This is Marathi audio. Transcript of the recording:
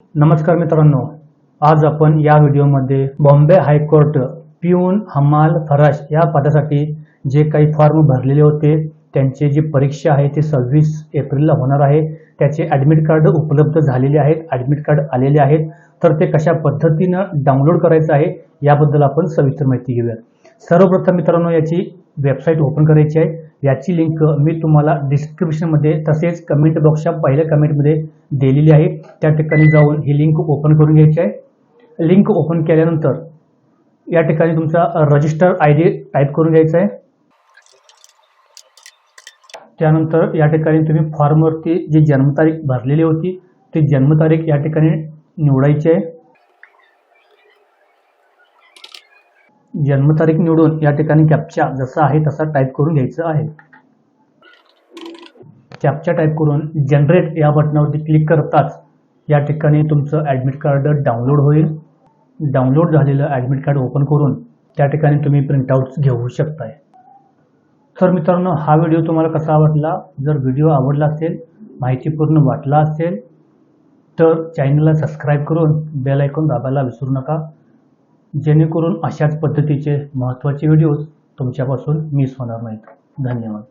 नमस्कार मित्रांनो, आज आपण या व्हिडिओमध्ये बॉम्बे हायकोर्ट पिऊन हमाल फराश या पदासाठी जे काही फॉर्म भरलेले होते त्यांची जी परीक्षा आहे ती 26 एप्रिलला होणार आहे। त्याचे ॲडमिट कार्ड उपलब्ध झालेले आहेत, ॲडमिट कार्ड आलेले आहेत, तर ते कशा पद्धतीनं डाउनलोड करायचं आहे याबद्दल आपण सविस्तर माहिती घेऊया। सर्वप्रथम मित्रांनो याची वेबसाईट ओपन करायची आहे। याची लिंक मी तुम्हाला डिस्क्रिप्शनमध्ये तसेच कमेंट बॉक्सच्या पहिल्या कमेंटमध्ये दिलेली आहे। त्या ठिकाणी जाऊन ही लिंक ओपन करून घ्यायची आहे। लिंक ओपन केल्यानंतर या ठिकाणी तुमचा रजिस्टर ID टाईप करून घ्यायचा आहे। त्यानंतर या ठिकाणी तुम्ही फॉर्मवरती जी जन्मतारीख भरलेली होती ती जन्मतारीख या ठिकाणी निवडायची आहे। जन्मतारीख निवडून या ठिकाणी कॅप्चा जसा आहे तसा टाईप करून घ्यायचा आहे। कॅप्चा टाईप करून जनरेट या बटनावरती क्लिक करताच या ठिकाणी तुमचं ॲडमिट कार्ड डाउनलोड होईल। डाउनलोड झालेलं ॲडमिट कार्ड ओपन करून त्या ठिकाणी तुम्ही प्रिंटआउट्स घेऊ शकताय। तर मित्रांनो, हा व्हिडिओ तुम्हाला कसा वाटला? जर व्हिडिओ आवडला असेल, माहितीपूर्ण वाटला असेल तर चॅनलला सबस्क्राईब करून बेल आयकॉन दाबायला विसरू नका, जेणेकरून अशाच पद्धतीचे महत्त्वाचे व्हिडिओज तुमच्यापासून मिस होणार नाहीत। धन्यवाद।